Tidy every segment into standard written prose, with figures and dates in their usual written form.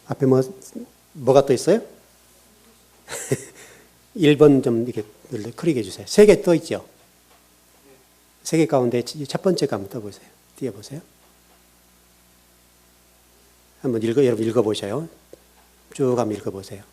앞에 뭐가 또 있어요? 1번 좀 이렇게 크게 해주세요. 3개 떠 있죠? 3개 가운데 첫 번째가 한번 떠보세요. 띄워보세요. 한번 여러분 읽어보셔요. 쭉 한번 읽어보세요.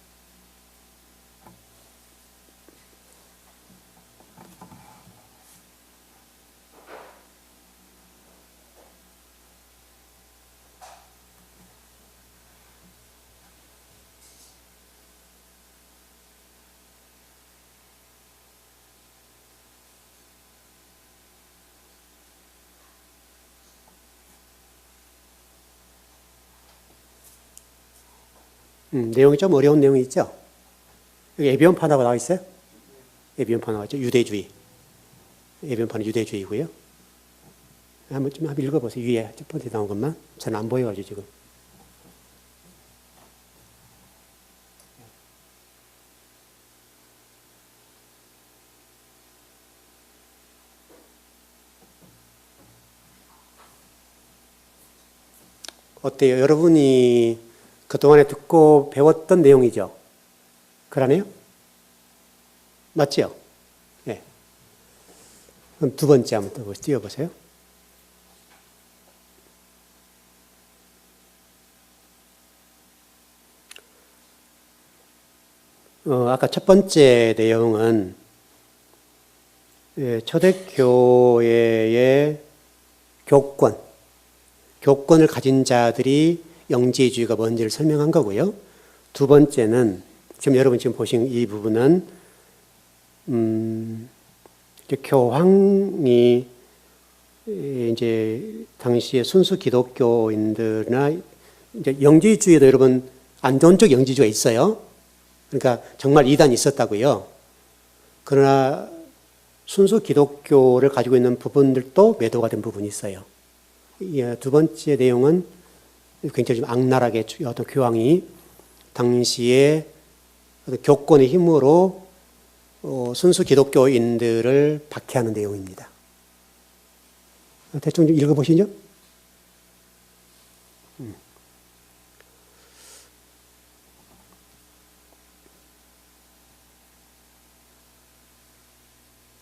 내용이 좀 어려운 내용이 있죠? 여기 에비온파나가 나와 있어요? 에비온파 나왔죠? 유대주의. 에비온파는 유대주의고요. 한번 읽어보세요. 위에 첫 번째 나온 것만. 잘 안 보여가지고 지금. 어때요? 여러분이 그동안에 듣고 배웠던 내용이죠? 그러네요? 맞죠? 네. 그럼 두 번째 한번 띄워보세요. 아까 첫 번째 내용은 초대교회의 교권을 가진 자들이 영지주의가 뭔지를 설명한 거고요. 두 번째는 지금 여러분 지금 보신 이 부분은 교황이 이제 당시에 순수 기독교인들이나 이제 영지주의도 여러분 안 좋은 쪽 영지주의가 있어요. 그러니까 정말 이단이 있었다고요. 그러나 순수 기독교를 가지고 있는 부분들도 매도가 된 부분이 있어요. 두 번째 내용은 굉장히 좀 악랄하게 어떤 교황이 당시에 교권의 힘으로 순수 기독교인들을 박해하는 내용입니다. 대충 좀 읽어보시죠.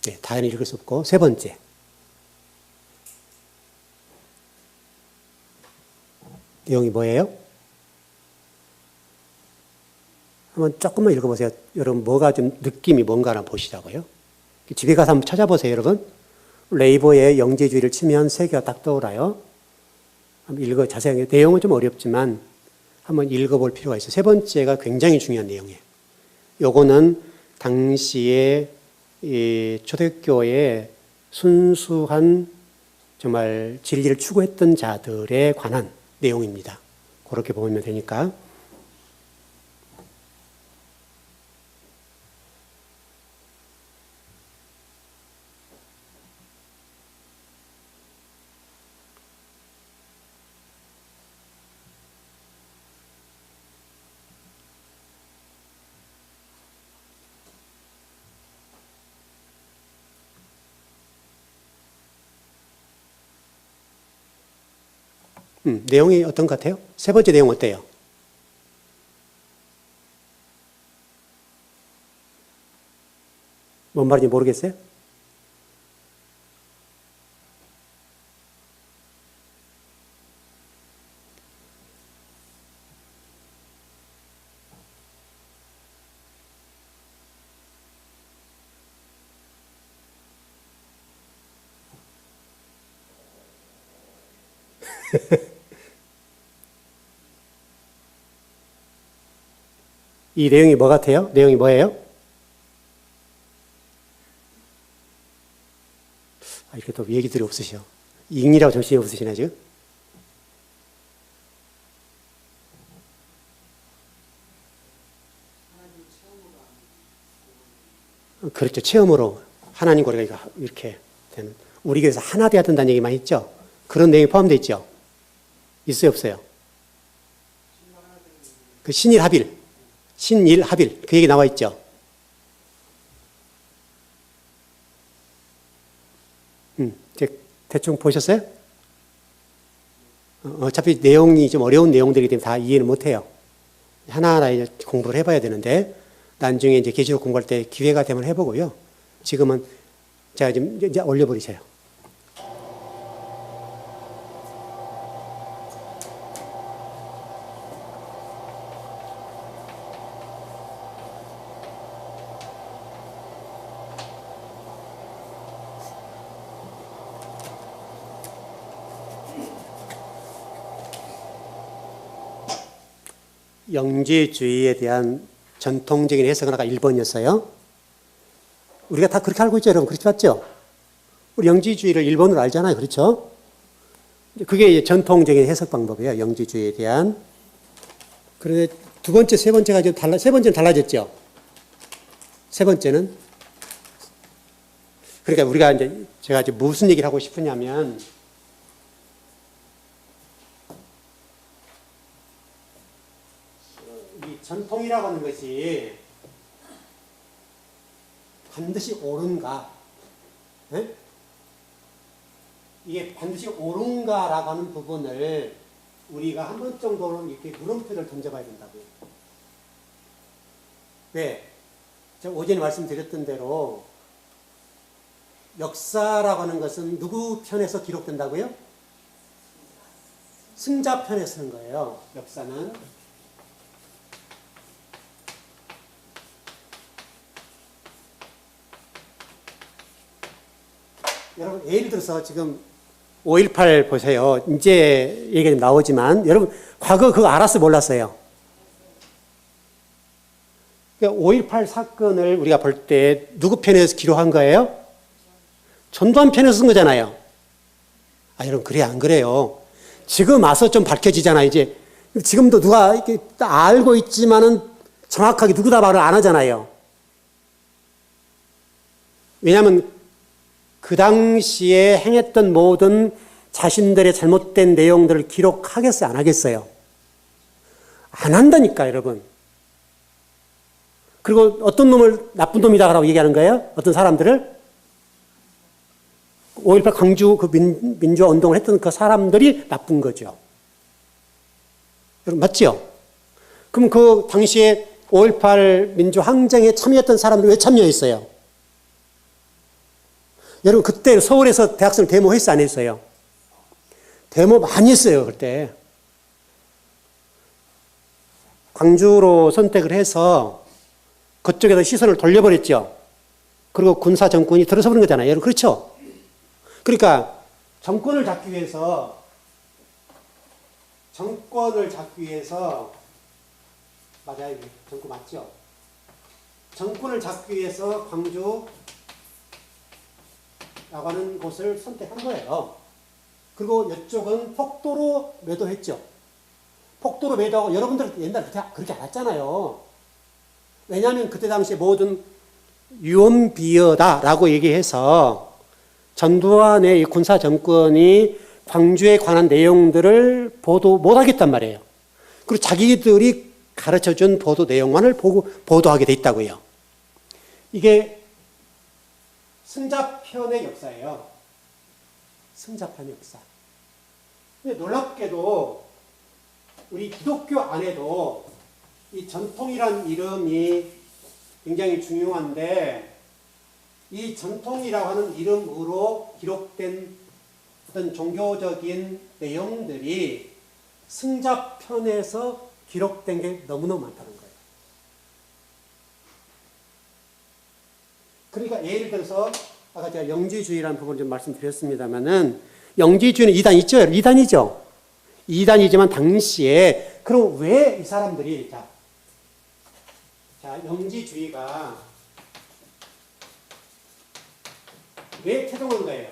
네, 다는 읽을 수 없고 세 번째. 내용이 뭐예요? 한번 조금만 읽어보세요. 여러분 뭐가 좀 느낌이 뭔가 하나 보시자고요. 집에 가서 한번 찾아보세요, 여러분. 레이버의 영지주의를 치면 세 개가 딱 떠올라요. 한번 자세하게. 내용은 좀 어렵지만 한번 읽어볼 필요가 있어요. 세 번째가 굉장히 중요한 내용이에요. 요거는 당시에 이 초대교회의 순수한 정말 진리를 추구했던 자들에 관한 내용입니다. 그렇게 보면 되니까. 내용이 어떤 것 같아요? 세 번째 내용 어때요? 뭔 말인지 모르겠어요? 이 내용이 뭐 같아요? 내용이 뭐예요? 이렇게 또 얘기들이 없으셔. 읽느라고 정신이 없으시네, 지금? 그렇죠. 체험으로 하나님과 우리가 이렇게 되는. 우리 교회에서 하나 되어야 된다는 얘기 많이 있죠? 그런 내용이 포함되어 있죠? 있어요, 없어요? 그 신일합일. 그 얘기 나와 있죠? 대충 보셨어요? 어차피 내용이 좀 어려운 내용들이기 때문에 다 이해는 못해요. 하나하나 이제 공부를 해봐야 되는데, 나중에 이제 계시록 공부할 때 기회가 되면 해보고요. 지금은 제가 좀 이제 올려버리세요. 영지주의에 대한 전통적인 해석은 아까 1번이었어요. 우리가 다 그렇게 알고 있죠, 여러분. 그렇게 봤죠? 우리 영지주의를 1번으로 알잖아요. 그렇죠? 그게 전통적인 해석 방법이에요. 영지주의에 대한. 그런데 두 번째, 세 번째가 좀 세 번째는 달라졌죠? 세 번째는. 그러니까 우리가 이제, 제가 이제 무슨 얘기를 하고 싶으냐면, 이 전통이라고 하는 것이 반드시 옳은가? 네? 이게 반드시 옳은가라고 하는 부분을 우리가 한 번 정도는 이렇게 물음표를 던져봐야 된다고요. 왜? 제가 어제 말씀드렸던 대로 역사라고 하는 것은 누구 편에서 기록된다고요? 승자 편에 쓰는 거예요. 역사는. 여러분, 예를 들어서 지금 5.18 보세요. 이제 얘기가 좀 나오지만, 여러분, 과거 그거 알았어요? 몰랐어요? 그러니까 5.18 사건을 우리가 볼 때 누구 편에서 기록한 거예요? 전두환 편에서 쓴 거잖아요. 아, 여러분, 그래, 안 그래요? 지금 와서 좀 밝혀지잖아요, 이제. 지금도 누가 이렇게 알고 있지만은 정확하게 누구 다 말을 안 하잖아요. 왜냐하면 그 당시에 행했던 모든 자신들의 잘못된 내용들을 기록하겠어요? 안 하겠어요? 안 한다니까, 여러분. 그리고 어떤 놈을 나쁜 놈이다라고 얘기하는 거예요? 어떤 사람들을? 5.18 광주 그 민주화 운동을 했던 그 사람들이 나쁜 거죠. 여러분, 맞죠? 그럼 그 당시에 5.18 민주화 항쟁에 참여했던 사람들 왜 참여했어요? 여러분, 그때 서울에서 대학생 데모 했어, 안 했어요? 데모 많이 했어요, 그때. 광주로 선택을 해서 그쪽에서 시선을 돌려버렸죠. 그리고 군사 정권이 들어서 버린 거잖아요. 여러분, 그렇죠? 그러니까 정권을 잡기 위해서 맞아요. 정권 맞죠? 정권을 잡기 위해서 광주라고 하는 곳을 선택한 거예요. 그리고 이쪽은 폭도로 매도했죠. 폭도로 매도하고 여러분들 옛날에 그렇게 알았잖아요. 왜냐하면 그때 당시에 모든 유언비어다라고 얘기해서 전두환의 이 군사 정권이 광주에 관한 내용들을 보도 못하겠단 말이에요. 그리고 자기들이 가르쳐준 보도 내용만을 보도하게 돼 있다고요. 이게 승자편의 역사예요. 승자편의 역사. 근데 놀랍게도 우리 기독교 안에도 이 전통이란 이름이 굉장히 중요한데, 이 전통이라고 하는 이름으로 기록된 어떤 종교적인 내용들이 승자편에서 기록된 게 너무너무 많다는 거예요. 그러니까 예를 들어서 아까 제가 영지주의라는 부분을 좀 말씀드렸습니다만은, 영지주의는 2단 있죠? 2단이죠? 2단이지만 당시에, 그럼 왜 이 사람들이, 영지주의가 왜 태동한 거예요?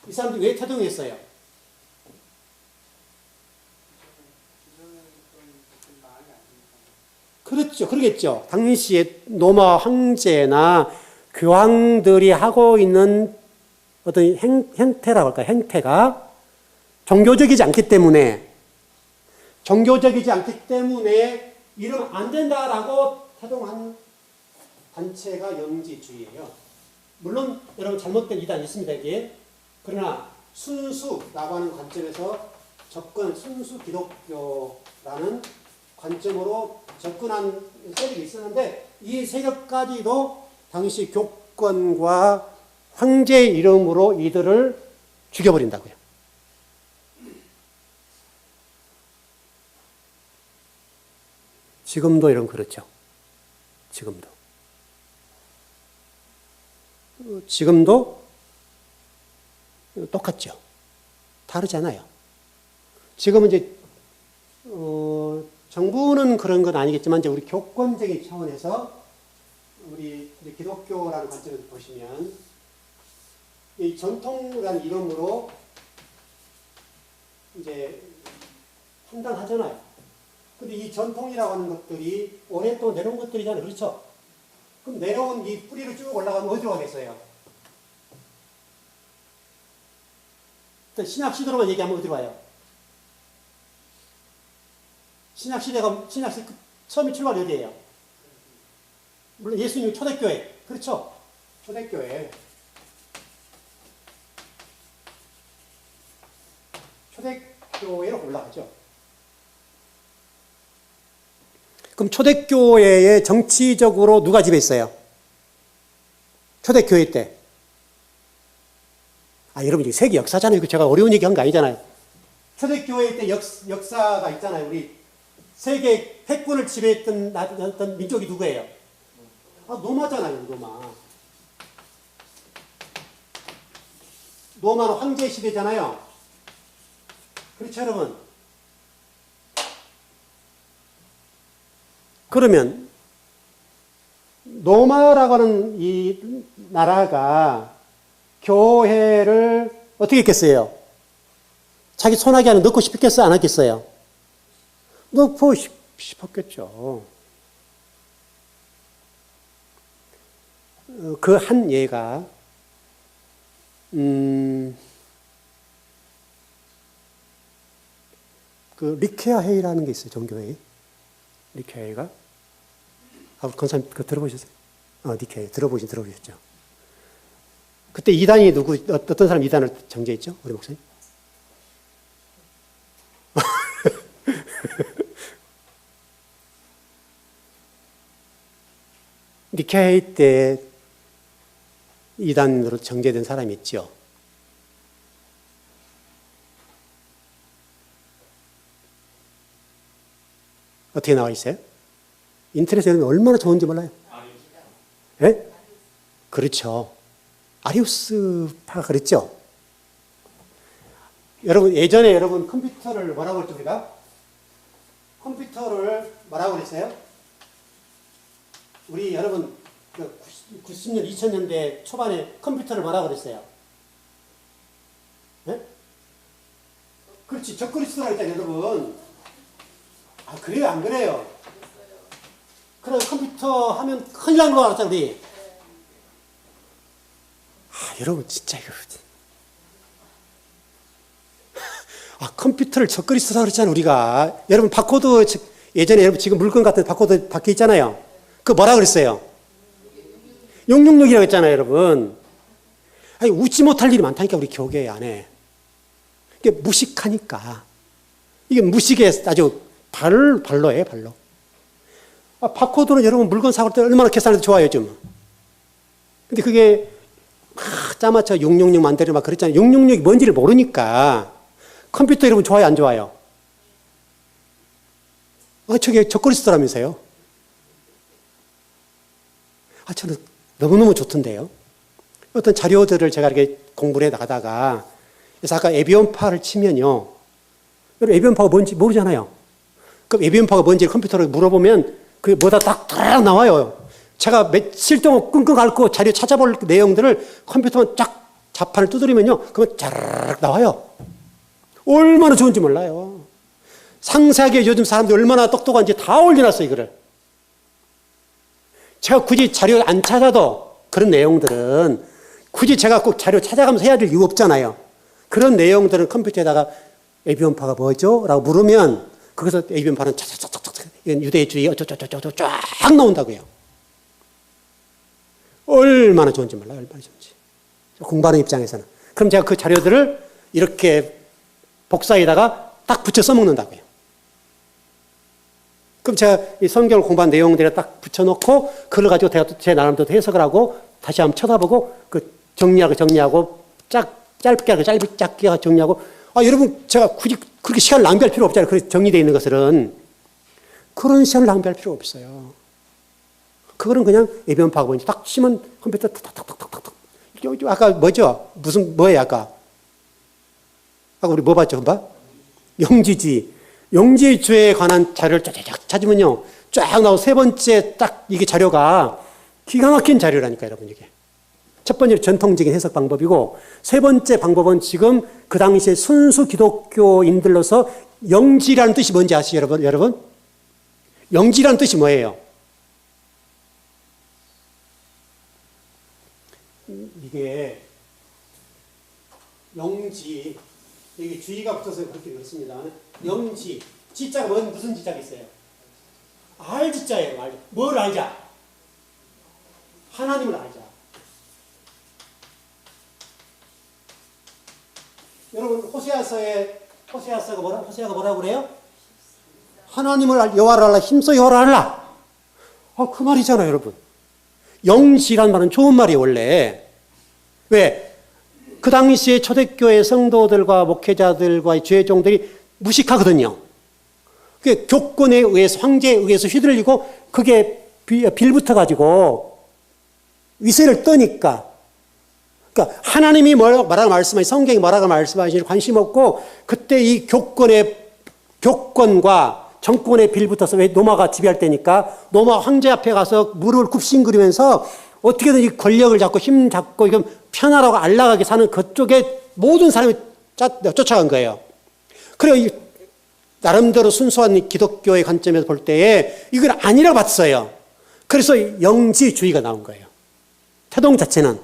이 사람들이 왜 태동했어요? 그렇죠. 그러겠죠. 당시에 로마 황제나 교황들이 하고 있는 어떤 행태라고 할까요? 행태가 종교적이지 않기 때문에 이러면 안 된다라고 태동한 단체가 영지주의예요. 물론 여러분 잘못된 이단이 있습니다, 이게. 그러나 순수라고 하는 관점에서 접근 순수 기독교라는 관점으로 접근한 세력이 있었는데 이 세력까지도 당시 교권과 황제의 이름으로 이들을 죽여버린다고요. 지금도 이런 그렇죠. 지금도 똑같죠. 다르잖아요. 지금은 이제 정부는 그런 건 아니겠지만 이제 우리 교권적인 차원에서 우리 기독교라는 관점에서 보시면 이 전통이라는 이름으로 이제 판단하잖아요. 근데 이 전통이라고 하는 것들이 오랫동안 내려온 것들이잖아요. 그렇죠? 그럼 내려온 이 뿌리를 쭉 올라가면 어디로 가겠어요? 신약 시대로만 얘기하면 어디로 가요? 신약 시대가 처음에 출발이 어디예요? 물론 예수님 초대교회. 그렇죠? 초대교회. 초대교회로 올라가죠. 그럼 초대교회에 정치적으로 누가 지배했어요? 초대교회 때. 여러분, 세계 역사잖아요. 이거 제가 어려운 얘기 한 거 아니잖아요. 초대교회 때 역사가 있잖아요. 우리 세계 패권을 지배했던 어떤 민족이 누구예요? 로마잖아요, 로마. 로마는 황제 시대잖아요. 그렇죠, 여러분? 그러면 로마라고 하는 이 나라가 교회를 어떻게 했겠어요? 자기 손아귀 안에 넣고 싶겠어요? 안 했겠어요? 넣고 싶었겠죠. 그 한 예가 그 니케아 회의라는 게 있어요. 종교회의. 니케아 회의가. 권사님 그거 들어보셨어요? 니케아 들어보셨죠? 그때 이단이 어떤 사람 이단을 정죄했죠? 우리 목사님? 니케아 회의 때 이단으로 정죄된 사람이 있죠. 어떻게 나와 있어요? 인터넷에 얼마나 좋은지 몰라요. 예? 그렇죠. 아리우스파가 그랬죠. 여러분, 예전에 여러분 컴퓨터를 뭐라고 했죠, 우리가? 컴퓨터를 뭐라고 그랬어요? 우리 여러분, 90년, 2000년대 초반에 컴퓨터를 뭐라고 그랬어요? 예? 그렇지. 적그리스도라고 했잖아요, 여러분. 그래요, 안 그래요? 그래, 컴퓨터 하면 큰일 난 거 알았잖아, 우리. 여러분, 진짜 이거. 컴퓨터를 적그리스도라고 그랬잖아요, 우리가. 여러분, 바코드, 예전에 여러분 지금 물건 같은 바코드 박혀 있잖아요. 그거 뭐라 그랬어요? 666이라고 했잖아요, 여러분. 웃지 못할 일이 많다니까, 우리 교계 안에. 이게 무식하니까. 이게 무식에 아주 발로예요, 발로. 바코드는 여러분 물건 사올 때 얼마나 계산해도 좋아요, 좀. 근데 그게 짜맞춰 666 만들어 막 그랬잖아요. 666이 뭔지를 모르니까. 컴퓨터 여러분 좋아요, 안 좋아요? 저게 적그리스도라면서요. 저는 너무너무 좋던데요. 어떤 자료들을 제가 이렇게 공부를 해 나가다가, 그래서 아까 에비온파를 치면요. 여러분, 에비온파가 뭔지 모르잖아요. 그럼 에비온파가 뭔지 컴퓨터로 물어보면 그게 뭐다 딱 나와요. 제가 며칠 동안 끙끙 앓고 자료 찾아볼 내용들을 컴퓨터만 쫙 자판을 두드리면요. 그러면 짜르륵 나와요. 얼마나 좋은지 몰라요. 상세하게 요즘 사람들이 얼마나 똑똑한지 다 올려놨어요, 이거를. 제가 굳이 자료 안 찾아도 그런 내용들은 굳이 제가 꼭 자료 찾아가면서 해야 될 이유 없잖아요. 그런 내용들은 컴퓨터에다가 에비온파가 뭐죠? 라고 물으면 거기서 에비온파는 차차차차차 유대주의 어쩌저쩌저쩌 쫙 나온다고요. 얼마나 좋은지 몰라요. 얼마나 좋은지. 공부하는 입장에서는. 그럼 제가 그 자료들을 이렇게 복사에다가 딱 붙여 써먹는다고요. 그럼 제가 이 성경을 공부한 내용들에 딱 붙여놓고 그걸 가지고 제가 제 나름대로 해석을 하고 다시 한번 쳐다보고 그 정리하고 짧게 하고 짧게 정리하고 여러분 제가 굳이 그렇게 시간을 낭비할 필요 없잖아요. 그렇게 정리되어 있는 것들은 그런 시간을 낭비할 필요 없어요. 그거는 그냥 예비원 파고보니 딱 치면 컴퓨터 탁탁탁탁탁탁. 아까 뭐죠? 뭐예요 아까 우리 뭐 봤죠? 영지주의에 관한 자료를 쫙 찾으면요. 쫙 나오고 세 번째 딱 이게 자료가 기가 막힌 자료라니까 여러분 이게. 첫 번째로 전통적인 해석 방법이고 세 번째 방법은 지금 그 당시에 순수 기독교인들로서 영지라는 뜻이 뭔지 아시죠 여러분? 영지라는 뜻이 뭐예요? 이게 영지 여기 주의가 붙어서 그렇게 그렇습니다. 영지 지자가 무슨 지자가 있어요? 알지자예요. 뭘 알자? 하나님을 알자. 여러분 호세아서가 뭐라고 그래요? 하나님을 여호와를 알라 힘써 여호와를 알라. 그 말이잖아요, 여러분. 영지란 말은 좋은 말이에요, 원래. 왜? 그 당시에 초대교회 성도들과 목회자들과 죄종들이 무식하거든요. 그게 교권에 의해서 황제에 의해서 휘둘리고 그게 빌붙어가지고 위세를 떠니까. 그러니까 하나님이 뭐라고 말씀하시니 성경이 뭐라고 말씀하시니 관심 없고 그때 이 교권과 정권에 빌붙어서 왜 로마가 지배할 때니까 로마 황제 앞에 가서 무릎을 굽신거리면서 어떻게든 이 권력을 잡고 힘 잡고 이건 편하라고 안락하게 사는 그쪽에 모든 사람이 쫓아간 거예요. 그리고 나름대로 순수한 기독교의 관점에서 볼 때에 이건 아니라고 봤어요. 그래서 영지주의가 나온 거예요. 태동 자체는.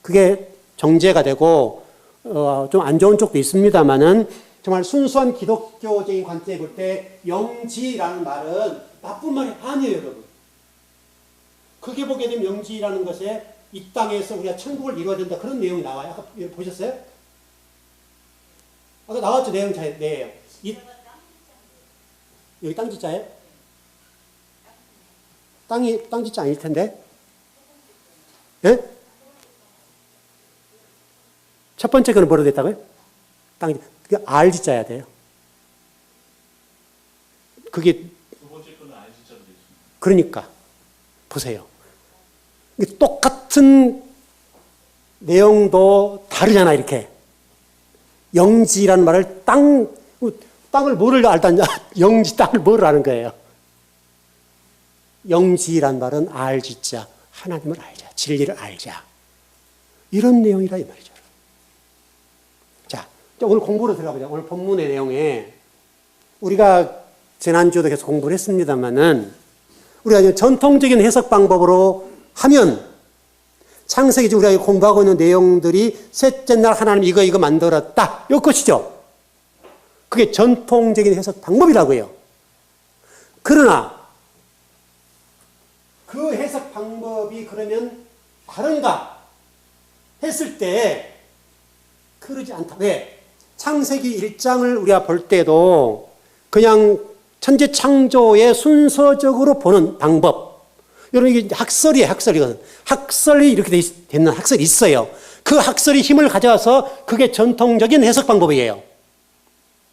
그게 정제가 되고 좀 안 좋은 쪽도 있습니다만은 정말 순수한 기독교적인 관점에 볼 때 영지라는 말은 나쁜 말이 아니에요, 여러분. 크게 보게 되면 영지라는 것에 이 땅에서 우리가 천국을 이루어야 된다 그런 내용이 나와요. 아까 보셨어요? 아까 나왔죠, 내용 네요. 여기 땅지자예요? 땅지자 아닐 텐데. 예? 첫 번째 거는 뭐로 됐다고요? 땅지. 그게 알지자야 돼요. 그게 두 번째 거는 알지자로 되어 있습니다. 그러니까 보세요. 똑같은 내용도 다르잖아 이렇게. 영지라는 말을 땅을 뭐를 알다냐? 영지 땅을 뭐를 아는 거예요. 영지란 말은 알지자, 하나님을 알자, 진리를 알자. 이런 내용이라 이 말이죠. 자, 오늘 공부로 들어가보자. 오늘 본문의 내용에 우리가 지난주도 계속 공부를 했습니다만은 우리가 전통적인 해석 방법으로 하면 창세기 우리가 공부하고 있는 내용들이 셋째 날 하나님 이거 만들었다. 이것이죠. 그게 전통적인 해석 방법이라고요. 그러나 그 해석 방법이 그러면 다른가 했을 때 그러지 않다. 왜? 창세기 1장을 우리가 볼 때도 그냥 천지 창조의 순서적으로 보는 방법. 여러분 이게 학설이에요. 학설이 이렇게 되는 학설이 있어요. 그 학설이 힘을 가져와서 그게 전통적인 해석 방법이에요.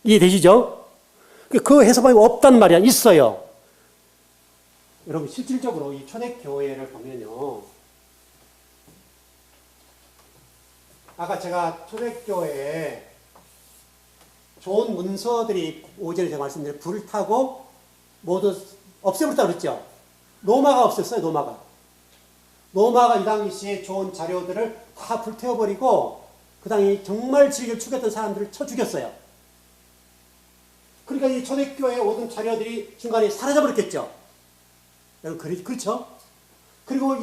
이해되시죠? 그 해석 방법이 없단 말이야. 있어요. 여러분 실질적으로 이 초대교회를 보면요. 아까 제가 초대교회에 좋은 문서들이 오전에 제가 말씀드린 불을 타고 모두 없애버렸다고 그랬죠. 로마가 없었어요. 로마가 이 당시에 좋은 자료들을 다 불태워버리고 그 당시 정말 진리를 추구했던 사람들을 쳐 죽였어요. 그러니까 이 초대교회의 모든 자료들이 중간에 사라져버렸겠죠. 여러분 그렇죠? 그리고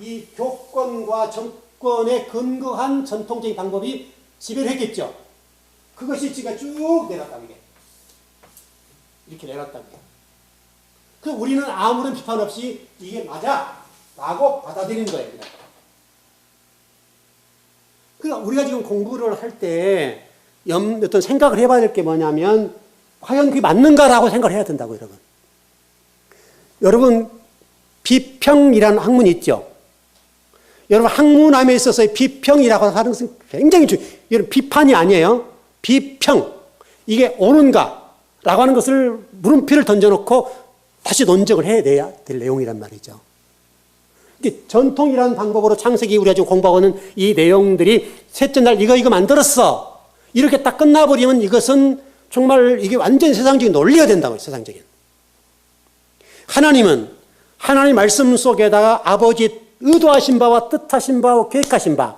이 교권과 정권에 근거한 전통적인 방법이 지배를 했겠죠. 그것이 지금 쭉 내려왔다는 게. 이렇게 내려왔다는 게. 그래서 우리는 아무런 비판 없이 이게 맞아! 라고 받아들이는 거예요. 그러니까 우리가 지금 공부를 할 때 어떤 생각을 해봐야 될 게 뭐냐면 과연 그게 맞는가라고 생각을 해야 된다고 여러분. 여러분 비평이라는 학문이 있죠. 여러분 학문함에 있어서의 비평이라고 하는 것은 굉장히 여러분 비판이 아니에요. 비평. 이게 옳은가라고 하는 것을 물음표를 던져놓고 다시 논적을 해내야 될 내용이란 말이죠. 전통이라는 방법으로 창세기 우리가 지금 공부하고 있는 이 내용들이 셋째 날 이거 만들었어. 이렇게 딱 끝나버리면 이것은 정말 이게 완전히 세상적인 논리가 된다고요. 세상적인. 하나님은 하나님 말씀 속에다가 아버지 의도하신 바와 뜻하신 바와 계획하신 바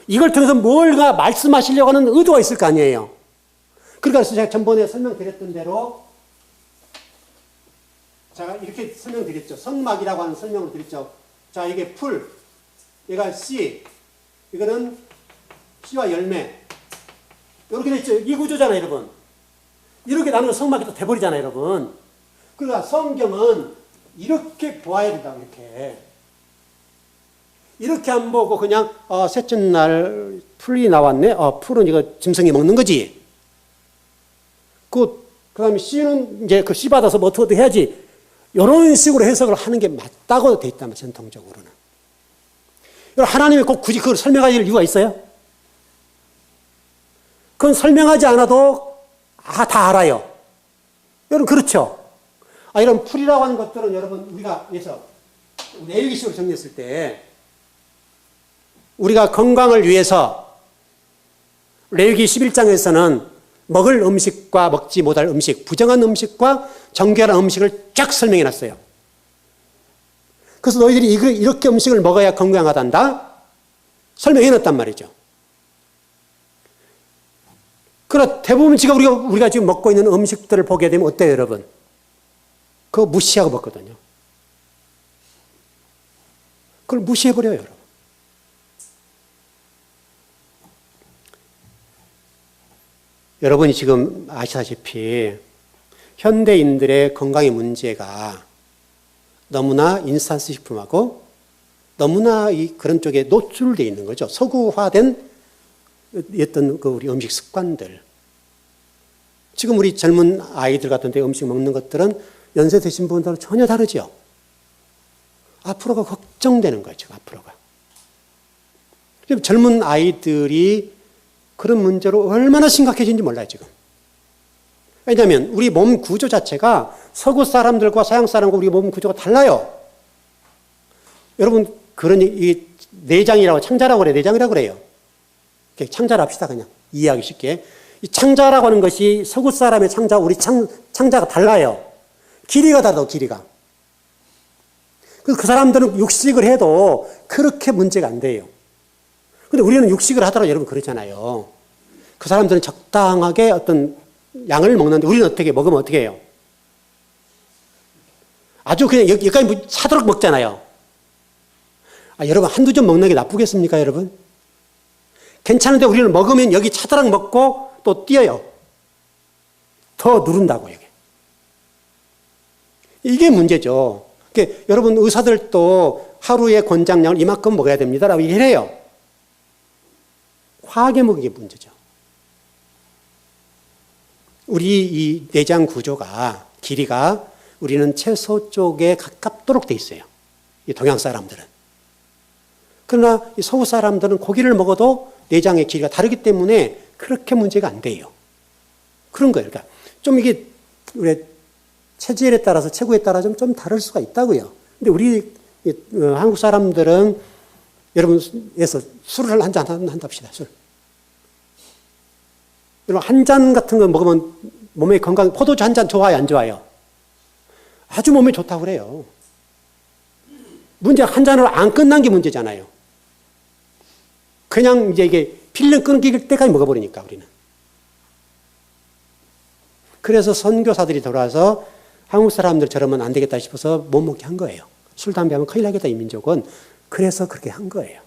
이걸 통해서 뭘가 말씀하시려고 하는 의도가 있을 거 아니에요. 그러니까 제가 전번에 설명드렸던 대로 제가 이렇게 설명드렸죠. 성막이라고 하는 설명을 드렸죠. 자, 이게 풀, 얘가 씨, 이거는 씨와 열매. 이렇게 됐죠. 이 구조잖아요, 여러분. 이렇게 나누면 성막이 또 돼버리잖아요, 여러분. 그러니까 성경은 이렇게 보아야 된다고, 이렇게. 이렇게 안 보고 그냥, 셋째 날 풀이 나왔네? 풀은 이거 짐승이 먹는 거지. 그 다음에 씨는 이제 그 씨 받아서 뭐 어떻게 해야지. 이런 식으로 해석을 하는 게 맞다고 돼 있다면 전통적으로는. 하나님이 꼭 굳이 그걸 설명할 이유가 있어요? 그건 설명하지 않아도 다 알아요. 여러분 그렇죠? 이런 풀이라고 하는 것들은 여러분 우리가 그래서 레위기식으로 정리했을 때 우리가 건강을 위해서 레위기 11장에서는 먹을 음식과 먹지 못할 음식, 부정한 음식과 정결한 음식을 쫙 설명해 놨어요. 그래서 너희들이 이렇게 음식을 먹어야 건강하단다? 설명해 놨단 말이죠. 그러나 대부분 지금 우리가 지금 먹고 있는 음식들을 보게 되면 어때요, 여러분? 그거 무시하고 먹거든요. 그걸 무시해버려요, 여러분. 여러분이 지금 아시다시피 현대인들의 건강의 문제가 너무나 인스턴트 식품하고 너무나 그런 쪽에 노출되어 있는 거죠. 서구화된 어떤 우리 음식 습관들. 지금 우리 젊은 아이들 같은데 음식 먹는 것들은 연세 드신 분들은 전혀 다르죠. 앞으로가 걱정되는 거예요, 지금 앞으로가. 젊은 아이들이 그런 문제로 얼마나 심각해진지 몰라요, 지금. 왜냐하면 우리 몸 구조 자체가 서구 사람들과 서양 사람과 우리 몸 구조가 달라요. 여러분, 그런 이 내장이라고 창자라고 그래요. 내장이라고 그래요. 창자를 합시다, 그냥. 이해하기 쉽게. 이 창자라고 하는 것이 서구 사람의 창자, 우리 창자가 달라요. 길이가 다르다고, 길이가. 그 사람들은 육식을 해도 그렇게 문제가 안 돼요. 근데 우리는 육식을 하더라도 여러분 그러잖아요. 그 사람들은 적당하게 어떤 양을 먹는데 우리는 어떻게 먹으면 어떻게 해요? 아주 그냥 여기까지 차도록 먹잖아요. 여러분 한두 점 먹는 게 나쁘겠습니까, 여러분? 괜찮은데 우리는 먹으면 여기 차도록 먹고 또 뛰어요. 더 누른다고 이게. 이게 문제죠. 그러니까 여러분 의사들도 하루에 권장량을 이만큼 먹어야 됩니다라고 얘기를 해요. 과하게 먹는 게 문제죠. 우리 이 내장 구조가 길이가 우리는 채소 쪽에 가깝도록 돼 있어요. 이 동양 사람들은. 그러나 이 서구 사람들은 고기를 먹어도 내장의 길이가 다르기 때문에 그렇게 문제가 안 돼요. 그런 거예요. 그러니까 좀 이게 우리 체질에 따라서 체구에 따라 좀 다를 수가 있다고요. 근데 우리 한국 사람들은 여러분에서 술을 한 잔 한답시다. 술. 여러분 한 잔 같은 거 먹으면 몸에 건강, 포도주 한 잔 좋아요, 안 좋아요? 아주 몸에 좋다고 그래요. 문제가 한 잔으로 안 끝난 게 문제잖아요. 그냥 이제 이게 필름 끊길 때까지 먹어버리니까 우리는. 그래서 선교사들이 돌아와서 한국 사람들 저러면 안 되겠다 싶어서 못 먹게 한 거예요. 술, 담배 하면 큰일 나겠다, 이 민족은. 그래서 그렇게 한 거예요.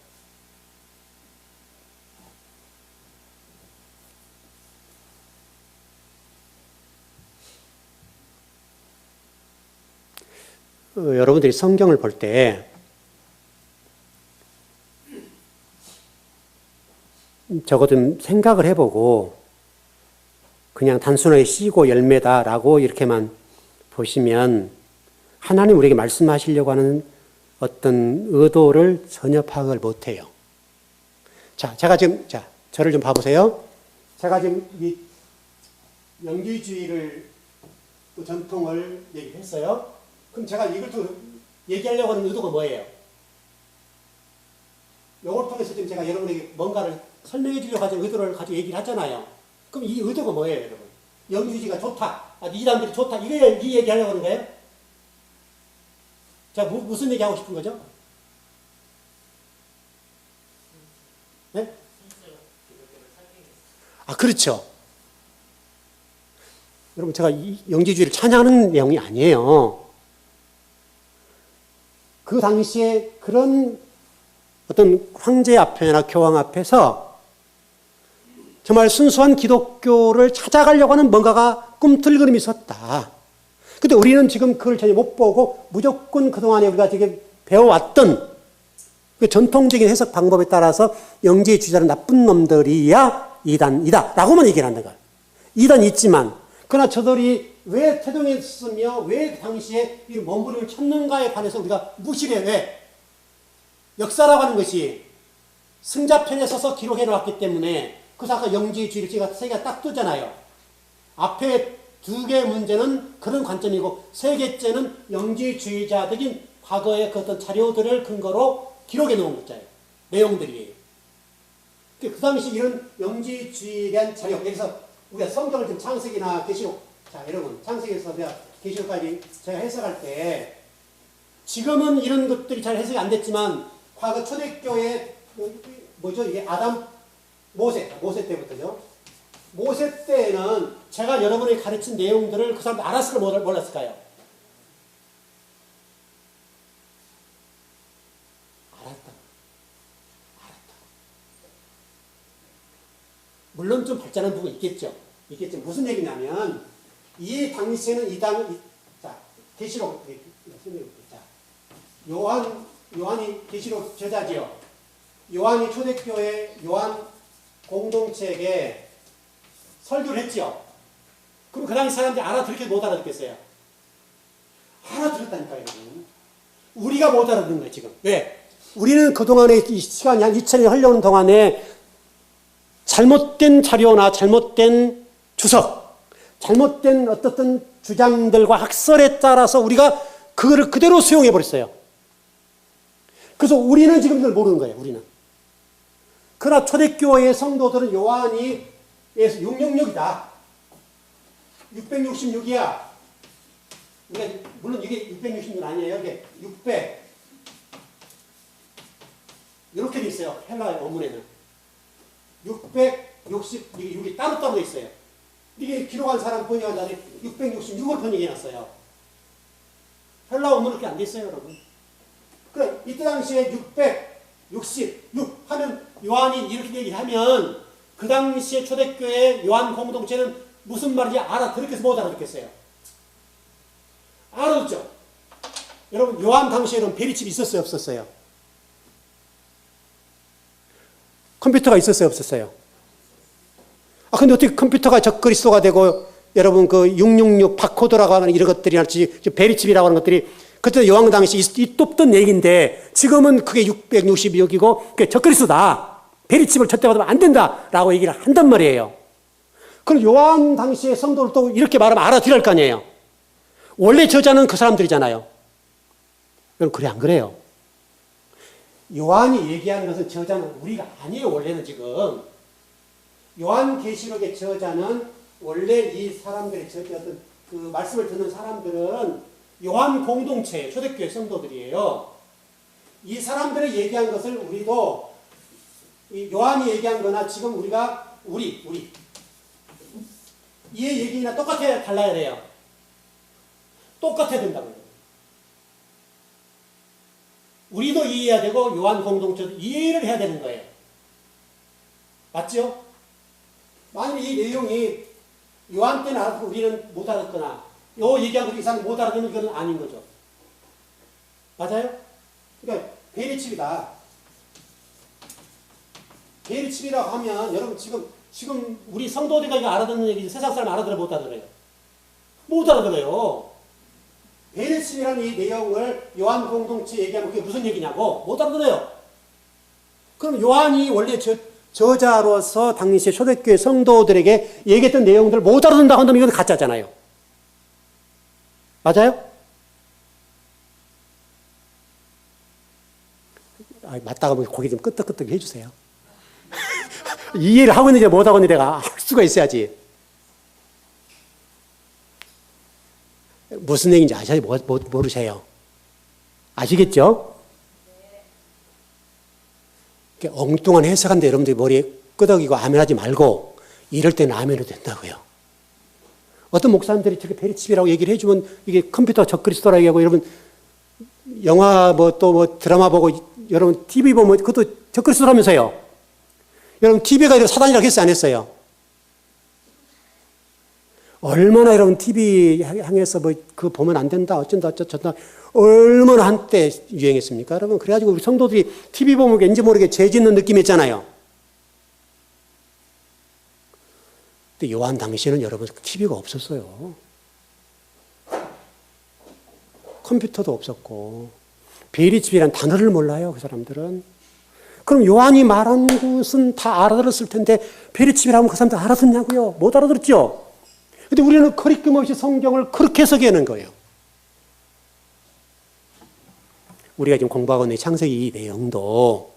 여러분들이 성경을 볼 때 적어도 좀 생각을 해보고 그냥 단순하게 씨고 열매다라고 이렇게만 보시면 하나님 우리에게 말씀하시려고 하는 어떤 의도를 전혀 파악을 못해요. 자, 제가 지금 저를 좀 봐보세요. 제가 지금 이 영지주의를 그 전통을 얘기했어요. 그럼 제가 이걸 또 얘기하려고 하는 의도가 뭐예요? 이걸 통해서 지금 제가 여러분에게 뭔가를 설명해 주려고 하는 의도를 가지고 얘기를 하잖아요. 그럼 이 의도가 뭐예요, 여러분? 영지주의가 좋다. 이단들이 좋다. 이 얘기하려고 하는 거예요? 자, 무슨 얘기하고 싶은 거죠? 네? 아, 그렇죠. 여러분, 제가 이 영지주의를 찬양하는 내용이 아니에요. 그 당시에 그런 어떤 황제 앞에나 교황 앞에서 정말 순수한 기독교를 찾아가려고 하는 뭔가가 꿈틀거림이 있었다. 근데 우리는 지금 그걸 전혀 못 보고 무조건 그동안에 우리가 지금 배워왔던 그 전통적인 해석 방법에 따라서 영지주의자는 나쁜 놈들이야 이단이다 라고만 얘기를 한다는 거예요. 이단 있지만 그러나 저들이 왜 태동했으며 왜 당시에 이 몸부림을 쳤는가에 관해서 우리가 무시를 해. 왜? 역사라고 하는 것이 승자편에 서서 기록해 놓았기 때문에 그래서 아까 영지주의를 제가 세 개가 딱 뜨잖아요. 앞에 두 개의 문제는 그런 관점이고 세 개째는 영지주의자들인 과거의 그 어떤 자료들을 근거로 기록해 놓은 것자예요. 내용들이에요. 그 당시 이런 영지주의에 대한 자료, 여기서 우리가 성경을 좀 창세기나 계시록, 자 여러분 창세기에서 우리가 계시록까지 제가 해석할 때 지금은 이런 것들이 잘 해석이 안 됐지만 과거 초대교회 뭐죠 이게 아담 모세 때부터죠. 모세 때에는 제가 여러분에게 가르친 내용들을 그 사람들 알았을까 몰랐을까요? 알았다. 물론 좀 발전한 부분이 있겠죠. 무슨 얘기냐면 이 당시에는 자 계시록 자 요한이 계시록 저자지요. 요한이 초대교회 요한 공동체에게 설교를 했지요. 그럼 그 당시 사람들이 알아들게 못 알아듣겠어요? 알아들었다니까요, 여러분. 우리가 못 알아듣는 거예요, 지금. 왜? 우리는 그동안에 이 시간이 한 2000년이 흘러오는 동안에 잘못된 자료나 잘못된 주석, 잘못된 어떤 주장들과 학설에 따라서 우리가 그거를 그대로 수용해 버렸어요. 그래서 우리는 지금 이걸 모르는 거예요, 우리는. 그러나 초대교회의 성도들은 요한이 666이다. 666이야. 물론 이게 666은 아니에요. 이게 600. 이렇게 돼 있어요. 헬라 원문에는. 660, 이게 6이 따로따로 돼 있어요. 이게 기록한 사람 번역한 자리 666을 번역해놨어요. 헬라 원문은 그렇게 안 돼 있어요, 여러분. 그래, 이때 당시에 666 하면 요한이 이렇게 얘기하면 그 당시에 초대교회 요한 공동체는 무슨 말인지 알아들었겠어요? 못 알아듣겠어요? 알아듣죠? 여러분, 요한 당시에는 베리칩이 있었어요? 없었어요? 컴퓨터가 있었어요? 없었어요? 아, 근데 어떻게 컴퓨터가 적그리스도가 되고 여러분 그 666 바코드라고 하는 이런 것들이나 베리칩이라고 하는 것들이 그때 요한 당시 있었던 얘기인데 지금은 그게 666이고 그게 적그리스도다. 베리칩을 절대 받으면 안 된다라고 얘기를 한단 말이에요. 그럼 요한 당시의 성도를 또 이렇게 말하면 알아들을 거 아니에요. 원래 저자는 그 사람들이잖아요. 여러분 그래 안 그래요? 요한이 얘기하는 것은 저자는 우리가 아니에요. 원래는 지금 요한계시록의 저자는 원래 이 사람들의 어떤 그 말씀을 듣는 사람들은 요한 공동체 초대교회 성도들이에요. 이 사람들이 얘기한 것을 우리도 이 요한이 얘기한 거나 지금 우리가 우리 이의 얘기나 똑같아야 달라야 돼요. 똑같아야 된다고요. 우리도 이해해야 되고 요한 공동체도 이해를 해야 되는 거예요. 맞죠? 만약 이 내용이 요한 때는 알아듣고 우리는 못 알아듣거나 요 얘기한 거 이상 못 알아듣는 건 아닌 거죠. 맞아요? 그러니까 베리칩이다. 베리칩이라고 하면 여러분 지금 지금 우리 성도들이 이거 알아듣는 얘기지 세상 사람 알아들어 못 알아들어요. 못 알아들어요. 베레심이라는 이 내용을 요한 공동체 얘기하면 그게 무슨 얘기냐고 못 알아들어요. 그럼 요한이 원래 저자로서 당시에 초대교회 성도들에게 얘기했던 내용들을 못 알아듣는다고 한다면 이건 가짜잖아요. 맞아요? 맞다가 보면 고개 좀 끄덕끄덕 해주세요. 이해를 하고 있는지 못하고 있는지 내가 할 수가 있어야지. 무슨 얘기인지 아셔야 모르세요. 아시겠죠? 엉뚱한 해석한데 여러분들이 머리에 끄덕이고 아멘하지 말고 이럴 때는 아멘해도 된다고요. 어떤 목사님들이 저렇게 베리칩이라고 얘기를 해주면 이게 컴퓨터 적그리스도라고 얘기하고 여러분 영화 또 드라마 보고 여러분 TV 보면 그것도 적그리스도라면서요. 여러분 TV가 아니라 사단이라고 했어요 안 했어요? 얼마나 여러분 TV 향해서 그거 보면 안 된다 어쩐다 어쩌다 얼마나 한때 유행했습니까 여러분. 그래가지고 우리 성도들이 TV 보면 왠지 모르게 죄 짓는 느낌이 있잖아요. 근데 요한 당시에는 여러분 TV가 없었어요. 컴퓨터도 없었고 베리칩이라는 단어를 몰라요 그 사람들은. 그럼 요한이 말한 것은 다 알아들었을 텐데 베리칩이라면 그 사람들 알아듣냐고요? 못 알아들었죠? 근데 우리는 거리낌 없이 성경을 그렇게 해석하는 거예요. 우리가 지금 공부하고 있는 창세기 이 내용도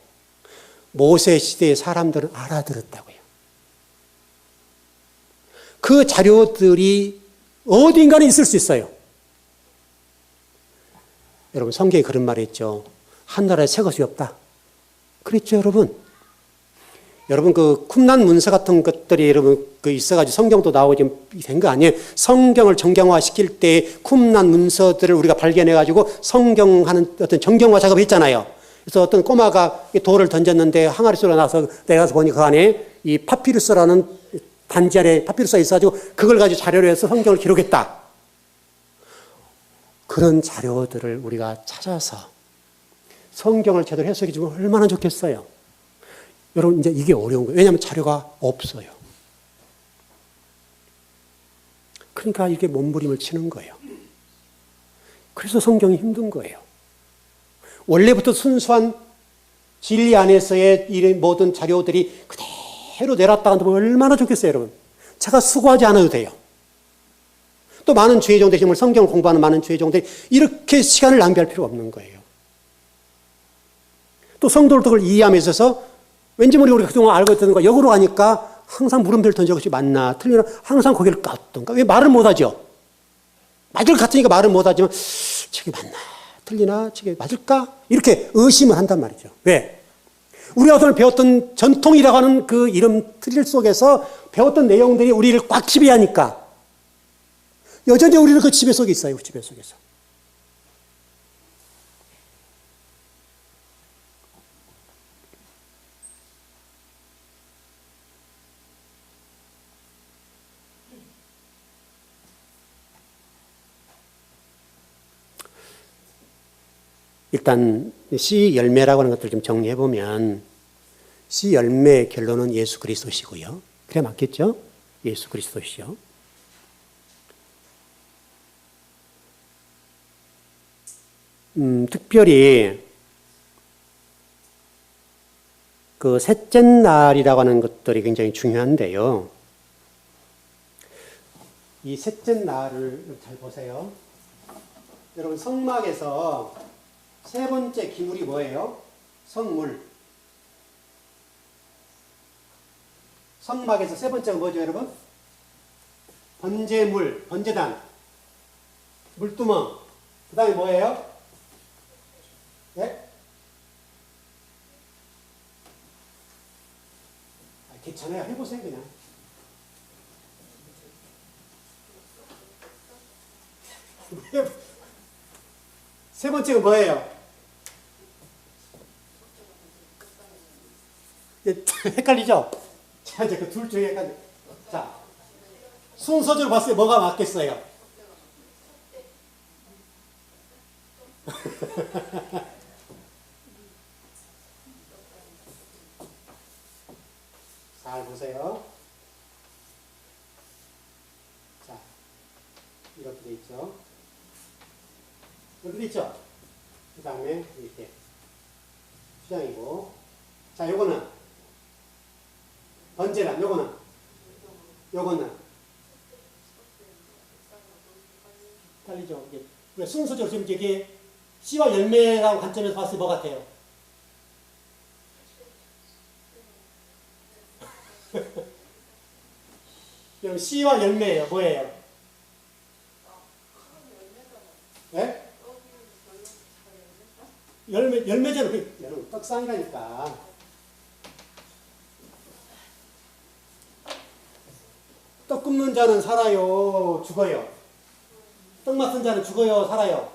모세 시대의 사람들은 알아들었다고요. 그 자료들이 어딘가에 있을 수 있어요. 여러분 성경에 그런 말이 있죠. 한 나라에 새 것이 없다. 그랬죠 여러분. 여러분 그 쿰란 문서 같은 것들이 여러분 그 있어가지고 성경도 나오고 지금 된 거 아니에요? 성경을 정경화 시킬 때 쿰란 문서들을 우리가 발견해가지고 성경하는 어떤 정경화 작업을 했잖아요. 그래서 어떤 꼬마가 돌을 던졌는데 항아리 소리가 나서 내가 가서 보니 그 안에 이 파피루스라는 단지 안에 파피루스가 있어가지고 그걸 가지고 자료로 해서 성경을 기록했다. 그런 자료들을 우리가 찾아서 성경을 제대로 해석해 주면 얼마나 좋겠어요. 여러분 이제 이게 어려운 거예요. 왜냐하면 자료가 없어요. 그러니까 이게 몸부림을 치는 거예요. 그래서 성경이 힘든 거예요. 원래부터 순수한 진리 안에서의 이 모든 자료들이 그대로 내놨다 한다면 얼마나 좋겠어요 여러분. 제가 수고하지 않아도 돼요. 또 많은 주의종 되시면 성경을 공부하는 많은 주의종들이 이렇게 시간을 낭비할 필요가 없는 거예요. 또 성도들 그걸 이해함에 있어서 왠지 모르게 우리가 그동안 알고 있던 거 역으로 가니까 항상 물음표를 던져 것이 맞나 틀리나 항상 거기를 깠던가. 왜 말을 못하죠? 맞을 것 같으니까 말을 못하지만 저게 맞나 틀리나 저게 맞을까? 이렇게 의심을 한단 말이죠. 왜? 우리가 오늘 배웠던 전통이라고 하는 그 이름 틀 속에서 배웠던 내용들이 우리를 꽉 지배하니까 여전히 우리는 그 지배 속에 있어요. 그 지배 속에서. 일단 씨 열매라고 하는 것들을 좀 정리해 보면 씨 열매의 결론은 예수 그리스도시고요. 그래 맞겠죠? 예수 그리스도시요. 특별히 그 셋째 날이라고 하는 것들이 굉장히 중요한데요. 이 셋째 날을 잘 보세요. 여러분 성막에서 세 번째 기물이 뭐예요? 성물. 성막에서 세 번째가 뭐죠, 여러분? 번제물, 번제단, 물두멍. 그 다음에 뭐예요? 네? 괜찮아요. 해보세요, 그냥. 세 번째가 뭐예요? 헷갈리죠? 자, 이제 그 둘 중에 헷갈려. 자, 순서대로 봤을 때 뭐가 맞겠어요? 잘 보세요. 이렇게 돼 있죠. 이렇게 돼 있죠. 그 다음에 이렇게 수장이고, 자, 요거는 번제란, 요거는 달리죠. 이게 순서적으로 지금 이게 씨와 열매라고 관점에서 봤을 때 뭐 같아요? 그럼 씨와 열매예요. 뭐예요? 네? 열매잖아. 여러분, 떡상이라니까. 떡 굽는 자는 살아요, 죽어요? 떡 맡은 자는 죽어요, 살아요?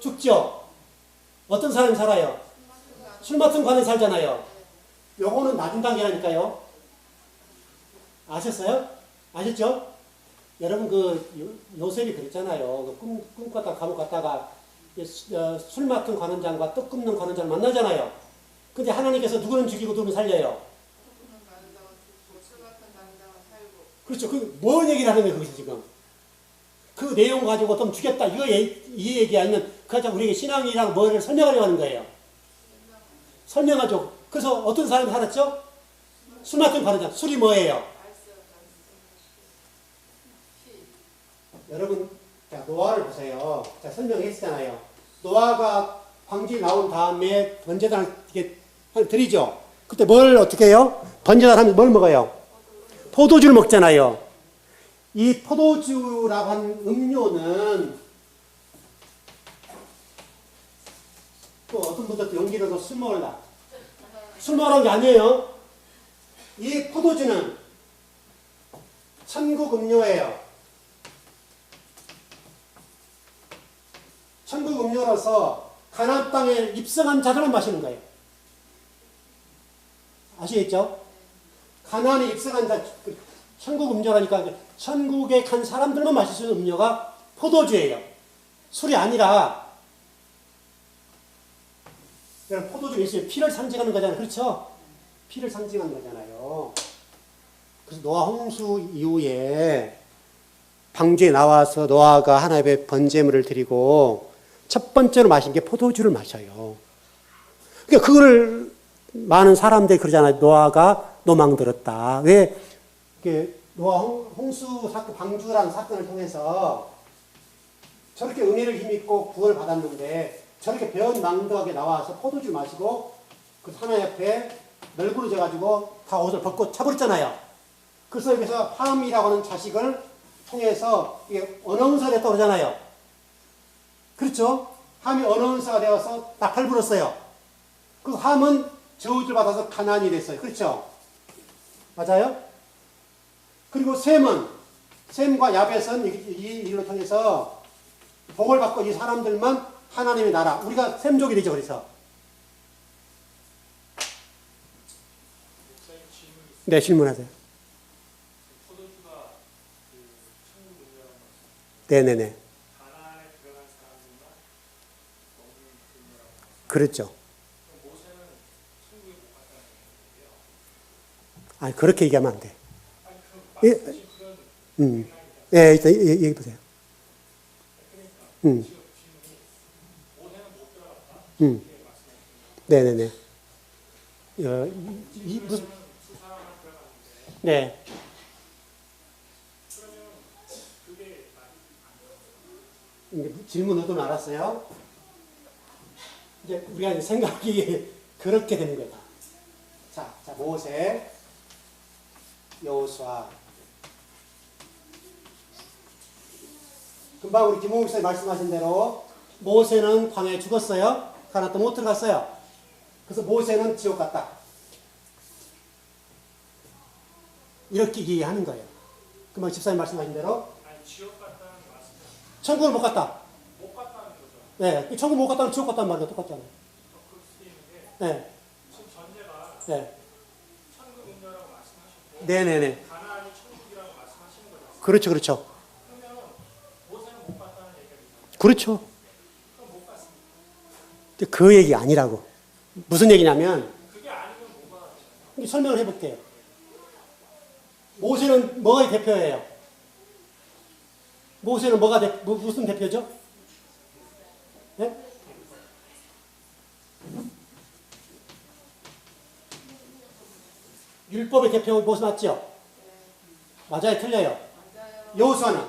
죽죠? 어떤 사람이 살아요? 술 맡은 관에 살잖아요. 요거는 낮은 단계라니까요. 아셨어요? 아셨죠? 여러분 요셉이 그랬잖아요. 꿈꿨다가 감옥 갔다가 술 맡은 관원장과 떡 굽는 관원장을 만나잖아요. 근데 하나님께서 누구는 죽이고 누구는 살려요. 그렇죠. 뭔 얘기를 하는 거예요, 거기서 지금. 그 내용 가지고 좀 죽였다. 이 얘기 아니면 그냥 우리에게 신앙이랑 뭐를 설명하려고 하는 거예요. 설명하죠. 그래서 어떤 사람이 살았죠? 술 맡은 관원장. 술이 뭐예요? 여러분, 자, 노아를 보세요. 자, 설명했잖아요. 노아가 광주에 나온 다음에 번제단을 이렇게 드리죠. 그때 뭘 어떻게 해요? 번제단 하면 뭘 먹어요? 포도주를 먹잖아요. 이 포도주라고 하는 음료는 또 어떤 분들도 용기로도 술 먹으려. 술 먹으라는 게 아니에요. 이 포도주는 천국 음료예요. 천국 음료로서 가나안 땅에 입성한 자들만 마시는 거예요. 아시겠죠? 가나안에 입성한 자, 천국 음료라니까 천국에 간 사람들만 마실 수 있는 음료가 포도주예요. 술이 아니라. 포도주가 있어요. 피를 상징하는 거잖아요. 그렇죠? 피를 상징하는 거잖아요. 그래서 노아 홍수 이후에 방주에 나와서 노아가 하나님의 번제물을 드리고 첫 번째로 마신 게 포도주를 마셔요. 그러니까 그거를 많은 사람들이 그러잖아요. 노아가 노망들었다. 왜? 노아 홍수 사건, 방주라는 사건을 통해서 저렇게 은혜를 힘입고 구원을 받았는데 저렇게 배은망덕하게 나와서 포도주를 마시고 그 하나님 앞에 널브러져가지고 다 옷을 벗고 차버렸잖아요. 그래서 여기서 함이라고 하는 자식을 통해서 이게 어나운서가 됐다고 그러잖아요. 그렇죠? 함이 어나운서가 되어서 나팔 불었어요. 그 함은 저주를 받아서 가난이 됐어요. 그렇죠? 맞아요? 그리고 셈과 야벳은 이 일로 통해서 복을 받고 이 사람들만 하나님의 나라, 우리가 셈족이 되죠. 그래서 네, 질문하세요. 포도주가 천국 음료라고 말씀. 네네네. 가나안에 들어간 사람들만 먹는 음료라고 말씀. 그렇죠. 그럼 모세는 천국에 못 갔다는 얘기예요. 아니, 그렇게 얘기하면 안 돼. 아니 그 말씀하신 그런 예, 일단 얘기해 보세요. 그러니까 지금 질문이 모세는 못 들어갔다. 이렇게 말씀하시는 네네네. 무슨 두 사람만 들어갔는데 네. 그러면 그게 말이 안 돼요. 질문 의도는 알았어요. 이제 우리가 이제 생각이 그렇게 되는 거다. 자, 모세, 여호수아. 금방 우리 김홍욱 목사님 말씀하신 대로 모세는 광야에 죽었어요. 가나안 땅 못 들어갔어요. 그래서 모세는 지옥 갔다. 이렇게 얘기하는 거예요. 금방 집사님 말씀하신 대로 아니 지옥 갔다는 말씀. 천국을 못 갔다. 못 갔다는 거죠. 네, 천국 못 갔다는 지옥 갔다는 말이랑 똑같잖아요. 그럴 수도 있는데 네, 지금 전제가 네, 천국 음료라고 말씀하셨고 네네네. 가나안이 천국이라고 말씀하시는 거죠. 그렇죠, 그렇죠. 그러면 모세는 못 갔다는 얘기가 있나요? 그렇죠. 그럼 못 갔습니다. 근데 그 얘기 아니라고. 무슨 얘기냐면 그게 아니면 뭐가 되잖아요. 설명을 해볼게요. 모세는 뭐의 대표예요? 모세는 무슨 대표죠? 네? 율법의 대표 모세 맞죠? 맞아요, 틀려요? 여호수아는?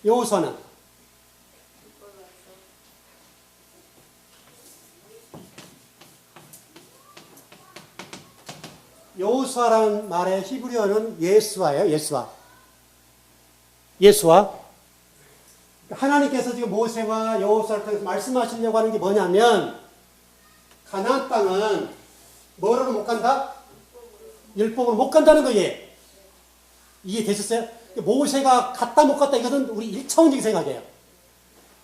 여호수아는? 여호수아라는 말의 히브리어는 예수아예요, 예수아. 예수아. 하나님께서 지금 모세와 여호수아를 통해서 말씀하시려고 하는 게 뭐냐면, 가나안 땅은 뭐로는 못 간다? 율법으로 못 간다는 거예요. 이해되셨어요? 모세가 갔다 못 갔다 이것은 우리 1차원적인 생각이에요.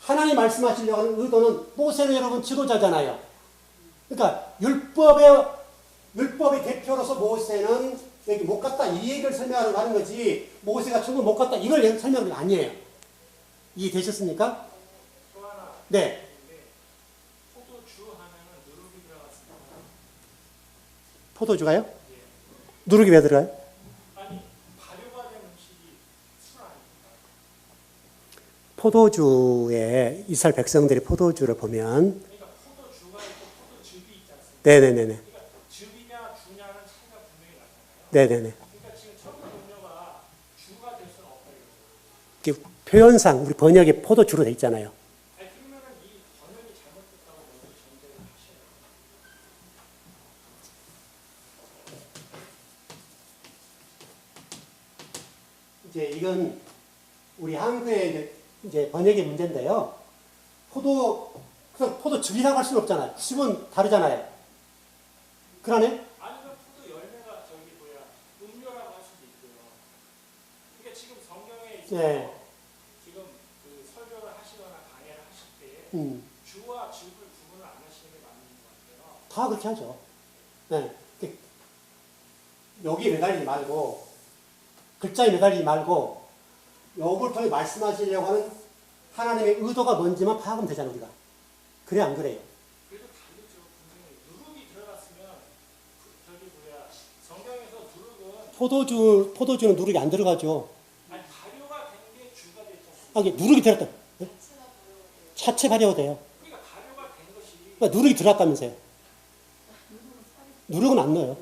하나님 말씀하시려고 하는 의도는, 모세는 여러분 지도자잖아요. 그러니까 율법의 대표로서 모세는 여기 못 갔다 이 얘기를 설명하려고 하는 거지, 모세가 천국 못 갔다 이걸 설명하는 게 아니에요. 이해되셨습니까? 네. 포도주 하면은 누룩이 들어갔습니다. 포도주가요? 누룩이 왜 들어가요? 아니, 발효가 된 음식이 술 아닙니까? 포도주에 이스라엘 백성들이 포도주를 보면, 그러니까 포도주가 있고 포도즙이 있지 않습니까? 네네네네. 그러니까 즙이냐 주냐는 차이가 분명히 나잖아요. 네네네. 그러니까 지금 천국 음료가 주가 될 수는 없다 이거죠. 이게 표현상 우리 번역에 포도주로 돼 있잖아요. 아니 그러면은 이 번역이 잘못됐다고 먼저 전제를 하셔요. 이제 이건 우리 한국의 이제 번역의 문제인데요. 포도즙이라고 할 수는 없잖아요. 즙은 다르잖아요. 그러네? 아니면 포도 열매가 저기 뭐야 음료라고 할 수도 있고요. 그러니까 지금 성경에 있어서 네. 지금 그 설교를 하시거나 강의를 하실 때 주와 즙을 구분을 안 하시는 게 맞는 것 같아요. 다 그렇게 하죠. 네. 여기에 매달리지 말고, 글자에 매달리지 말고, 요걸 통해 말씀하시려고 하는 하나님의 의도가 뭔지만 파악하면 되잖아요, 우리가. 그래, 안 그래요? 그래도 다르죠. 분명히 누룩이 들어갔으면 저기 뭐야 성경에서 누룩은 포도주는 누룩이 안 들어가죠. 아니 발효가 된 게 주가 됐지 않습니까? 아, 이게 누룩이 들었다. 네? 차체 발효가 돼요. 그러니까 발효가 된 것이 그러니까 누룩이 들어갔다면서요. 누룩은 안 넣어요.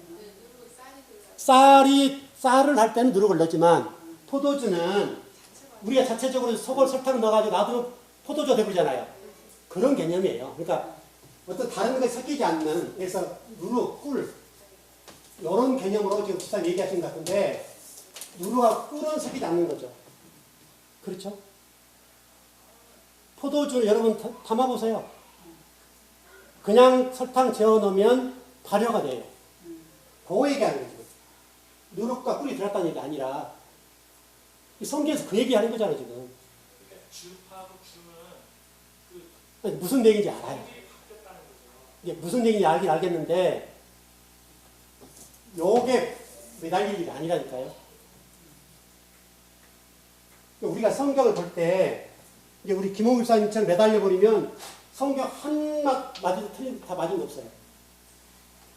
쌀을 할 때는 누룩을 넣지만, 포도주는 우리가 자체적으로 소금, 설탕을 넣어가지고 놔두면 포도주가 되버리잖아요. 그런 개념이에요. 그러니까 어떤 다른 것이 섞이지 않는, 그래서 누룩, 꿀, 이런 개념으로 지금 집사님 얘기하신 것 같은데, 누룩과 꿀은 섞이지 않는 거죠. 그렇죠? 포도주를 여러분 담아보세요. 그냥 설탕 재워 놓으면 발효가 돼요. 그거 얘기하는 거죠. 누룩과 꿀이 들었다는 얘기 아니라, 이 성경에서 그 얘기하는 거잖아요, 지금. 그러니까 즙하고 주는 그 아니, 무슨 얘기인지 알아요. 성질이 바뀌었다는 거죠. 이게 무슨 얘기인지 알긴 알겠는데, 요게 매달릴 일이 아니라니까요. 우리가 성경을 볼 때, 이제 우리 김홍 목사님처럼 매달려버리면 성경 한맛 맞아도 다 맞은 게 없어요.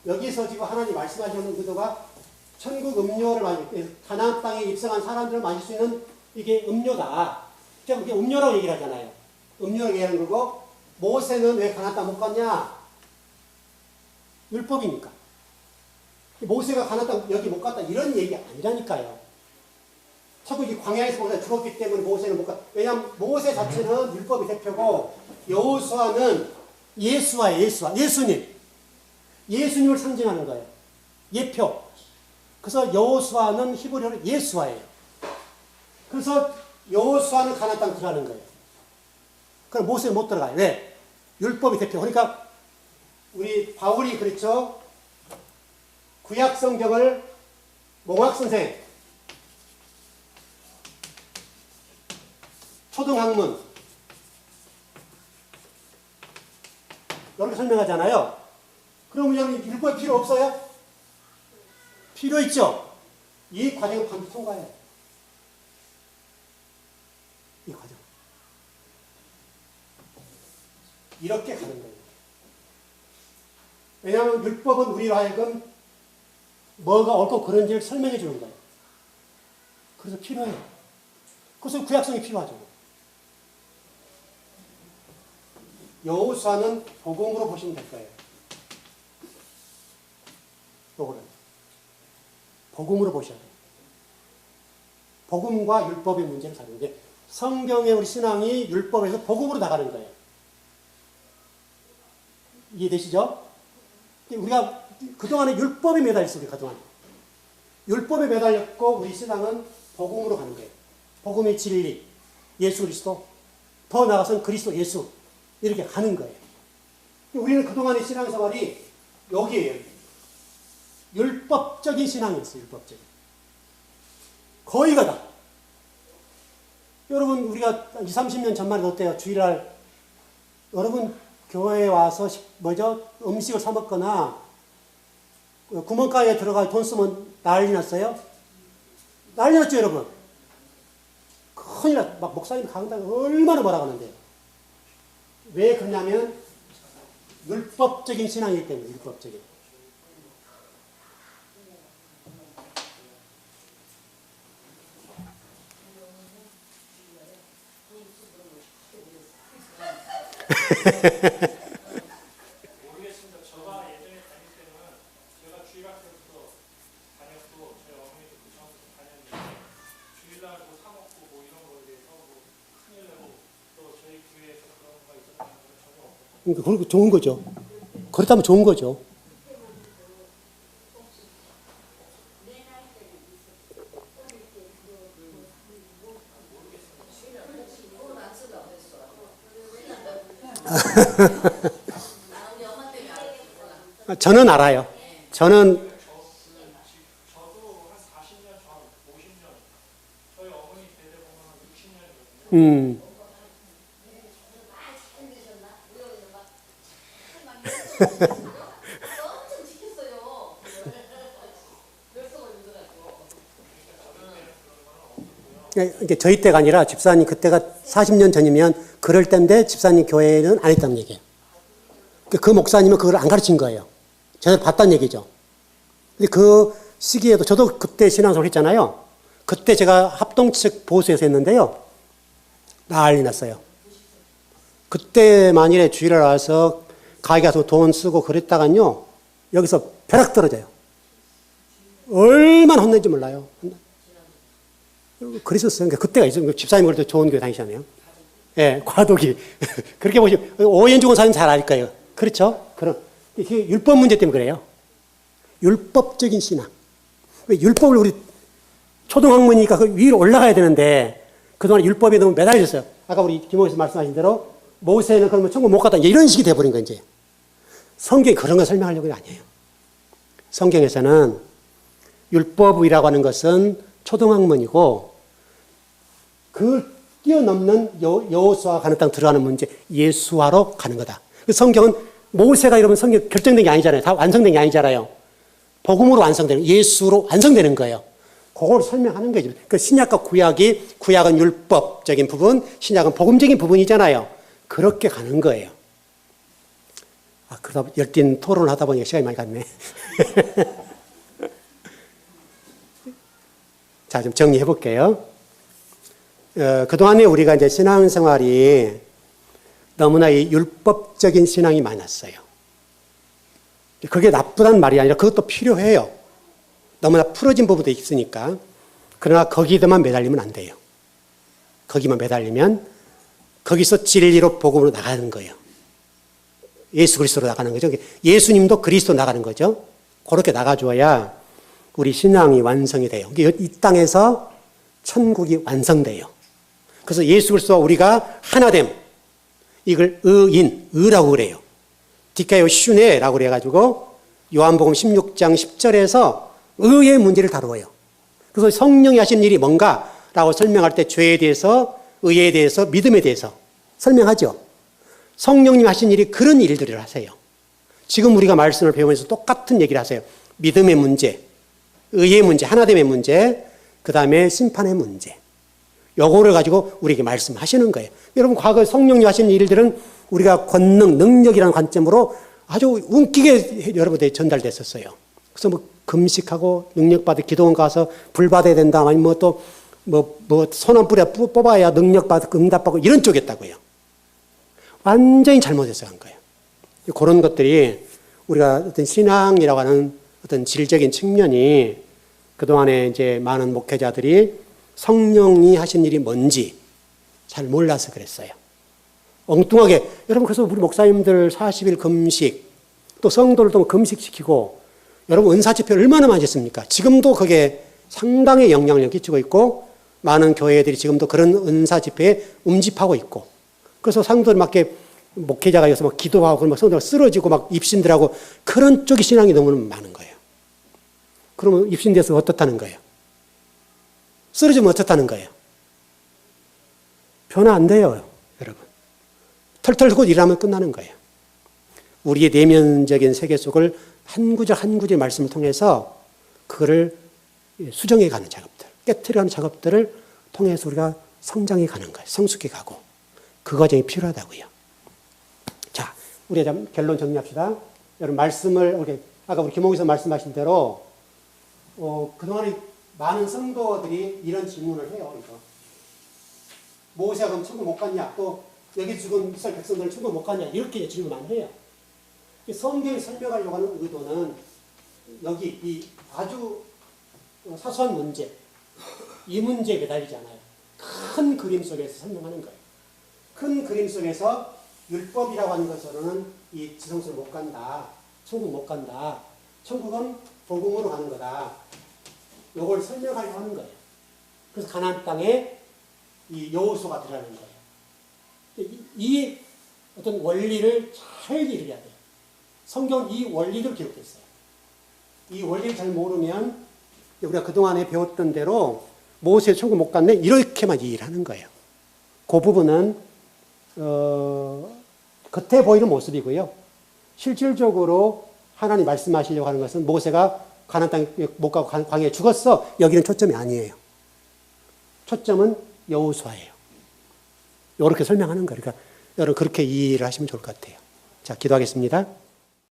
여기서 지금 하나님 말씀하시는 의도가 천국 음료를 가나안 땅에 입성한 사람들을 마실 수 있는 이게 음료다. 그러니까 그게 음료라고 얘기를 하잖아요. 음료라고 얘기하는 거고, 모세는 왜 가나안 땅 못 갔냐? 율법이니까. 모세가 가나안 땅 여기 못 갔다 이런 얘기 아니라니까요. 자꾸 이 광야에서 모세가 죽었기 때문에 모세는 못 갔다. 왜냐하면 모세 자체는 율법의 대표고, 여호수아는 예수님. 예수님을 상징하는 거예요. 예표. 그래서 여호수아는 히브리어로 예수아예요. 그래서 여호수아는 가나안 땅 들어가는 거예요. 그럼 모세는 못 들어가요. 왜? 율법이 대표. 그러니까 우리 바울이 그랬죠. 구약 성경을 몽학 선생, 초등학문 이렇게 설명하잖아요. 그러면 여러분 율법 필요 없어요? 필요 있죠? 이 과정을 반드시 통과해요. 이 과정. 이렇게 가는 거예요. 왜냐하면 율법은 우리로 하여금 뭐가 옳고 그른지를 설명해 주는 거예요. 그래서 필요해요. 그래서 구약성이 필요하죠. 여호수아는 복음으로 보시면 될 거예요. 요거는 복음으로 보셔야 돼요. 복음과 율법의 문제를 다루는데 성경의 우리 신앙이 율법에서 복음으로 나가는 거예요. 이해되시죠? 우리가 그동안에 율법에 매달렸어요. 그동안 율법에 매달렸고 우리 신앙은 복음으로 가는 거예요. 복음의 진리, 예수 그리스도, 더 나아가서는 그리스도 예수 이렇게 가는 거예요. 우리는 그동안의 신앙생활이 여기에요. 율법적인 신앙이었어요. 율법적인. 거의가 다. 여러분 우리가 20, 30년 전만 해도 어때요? 주일날 여러분 교회에 와서 음식을 사 먹거나 구멍가게에 들어가 돈 쓰면 난리 났어요? 난리 났죠 여러분? 큰일 났. 막 목사님 강당 얼마나 뭐라고 하는데요. 왜 그러냐면 율법적인 신앙이기 때문에. 율법적인. 모르겠습니다. 저가 예전에 다닐 때는 제가 주일학교부터 다녔고 저희 어머니도 그 전부터 다녔는데 주일날 뭐 사 먹고 뭐 이런 거에 대해서 뭐 큰일 내고 또 저희 교회에서 그런 거가 있었다는 건 전혀 없었고 그러니까 그리고 좋은 거죠. 그렇다면 좋은 거죠. 저는 알아요. 저는 저도 한 40년 전, 50년 저희 어머니 세대 보면 60년이거든요. 이게 저희 때가 아니라 집사님 그때가 40년 전이면 그럴 때인데 집사님 교회는 안 했다는 얘기예요. 그 목사님은 그걸 안 가르친 거예요. 제가 봤다는 얘기죠. 근데 그 시기에도 저도 그때 신앙생활 했잖아요. 그때 제가 합동측 보수에서 했는데요. 난리 났어요. 그때 만일에 주일에 와서 가게 가서 돈 쓰고 그랬다간요. 여기서 벼락 떨어져요. 얼마나 혼낸지 몰라요. 그랬었어요. 그러니까 그때가 있어요. 집사님 그럴 때 좋은 교회 다니시잖아요. 예, 과도기. 그렇게 보시면, 오연중원 사님 잘 알 거예요. 그렇죠? 그럼, 이게 율법 문제 때문에 그래요. 율법적인 신앙. 왜 율법을 우리 초등학문이니까 그 위로 올라가야 되는데, 그동안 율법에 너무 매달렸어요. 아까 우리 김호에서 말씀하신 대로, 모세는 그러면 천국 못 갔다. 이런 식이 돼버린 거예요, 이제. 성경이 그런 거 설명하려고 아니에요. 성경에서는 율법이라고 하는 것은 초등학문이고, 그 뛰어넘는 여호수아가 가는 땅 들어가는 문제, 예수화로 가는 거다. 그 성경은 모세가 이러면 성경 결정된 게 아니잖아요. 다 완성된 게 아니잖아요. 복음으로 완성되는, 예수로 완성되는 거예요. 그걸 설명하는 거죠. 그 신약과 구약이, 구약은 율법적인 부분, 신약은 복음적인 부분이잖아요. 그렇게 가는 거예요. 아, 그러다 열띤 토론을 하다 보니까 시간이 많이 갔네. 자, 좀 정리해 볼게요. 그동안에 우리가 이제 신앙생활이 너무나 이 율법적인 신앙이 많았어요. 그게 나쁘단 말이 아니라 그것도 필요해요. 너무나 풀어진 부분도 있으니까. 그러나 거기에만 매달리면 안 돼요. 거기만 매달리면 거기서 진리로 복음으로 나가는 거예요. 예수 그리스도로 나가는 거죠. 예수님도 그리스도 나가는 거죠. 그렇게 나가줘야 우리 신앙이 완성이 돼요. 이 땅에서 천국이 완성돼요. 그래서 예수 그리스도와 우리가 하나됨, 이걸 의라고 그래요. 디카요 슈네라고 그래가지고 요한복음 16장 10절에서 의의 문제를 다루어요. 그래서 성령이 하신 일이 뭔가라고 설명할 때 죄에 대해서, 의에 대해서, 믿음에 대해서 설명하죠. 성령님 하신 일이 그런 일들을 하세요. 지금 우리가 말씀을 배우면서 똑같은 얘기를 하세요. 믿음의 문제, 의의 문제, 하나됨의 문제, 그 다음에 심판의 문제. 요거를 가지고 우리에게 말씀하시는 거예요. 여러분, 과거 성령님 하신 일들은 우리가 권능, 능력이라는 관점으로 아주 웃기게 여러분들이 전달됐었어요. 그래서 뭐 금식하고 능력받아 기도원 가서 불 받아야 된다, 아니면 뭐 또 손 한 뿌려 뽑아야 능력받고 응답받고 이런 쪽이었다고요. 완전히 잘못해서 한 거예요. 그런 것들이 우리가 어떤 신앙이라고 하는 어떤 질적인 측면이 그동안에 이제 많은 목회자들이 성령이 하신 일이 뭔지 잘 몰라서 그랬어요. 엉뚱하게, 여러분, 그래서 우리 목사님들 40일 금식, 또 성도들도 금식시키고, 여러분, 은사집회 얼마나 많이 했습니까? 지금도 그게 상당히 영향력을 끼치고 있고, 많은 교회들이 지금도 그런 은사집회에 음집하고 있고, 그래서 상도들 막 이렇게 목회자가 여기서 막 기도하고, 막 성도가 쓰러지고, 막 입신들하고, 그런 쪽의 신앙이 너무 많은 거예요. 그러면 입신돼서 어떻다는 거예요? 쓰러지면 어떻다는 거예요? 변화 안 돼요, 여러분. 털털 고 일하면 끝나는 거예요. 우리의 내면적인 세계 속을 한 구절 한 구절 말씀을 통해서 그거를 수정해 가는 작업들, 깨트려가는 작업들을 통해서 우리가 성장해 가는 거예요. 성숙해 가고. 그 과정이 필요하다고요. 자, 우리가 결론 정리합시다. 여러분, 말씀을, 아까 우리 김홍기서 말씀하신 대로, 그동안에 많은 성도들이 이런 질문을 해요, 이거. 모세가 그럼 천국 못 갔냐? 또, 여기 죽은 이스라엘 백성들은 천국 못 갔냐? 이렇게 질문 많이 해요. 성경이 설명하려고 하는 의도는 여기 이 아주 사소한 문제, 이 문제에 매달리지 않아요. 큰 그림 속에서 설명하는 거예요. 큰 그림 속에서 율법이라고 하는 것으로는 이 지성소를 못 간다. 천국 못 간다. 천국은 복음으로 가는 거다. 요걸 설명하려고 하는 거예요. 그래서 가나안 땅에 이 여호수아가 들어가는 거예요. 이 어떤 원리를 잘 이해해야 돼요. 성경은 이 원리를 기록했어요. 이 원리를 잘 모르면 우리가 그동안에 배웠던 대로 모세 천국 못 갔네 이렇게만 이해를 하는 거예요. 그 부분은 겉에 보이는 모습이고요. 실질적으로 하나님 말씀하시려고 하는 것은 모세가 가나안 땅에 못 가고 광야에 죽었어. 여기는 초점이 아니에요. 초점은 여호수아예요. 이렇게 설명하는 거예요. 그러니까 여러분 그렇게 이해를 하시면 좋을 것 같아요. 자, 기도하겠습니다.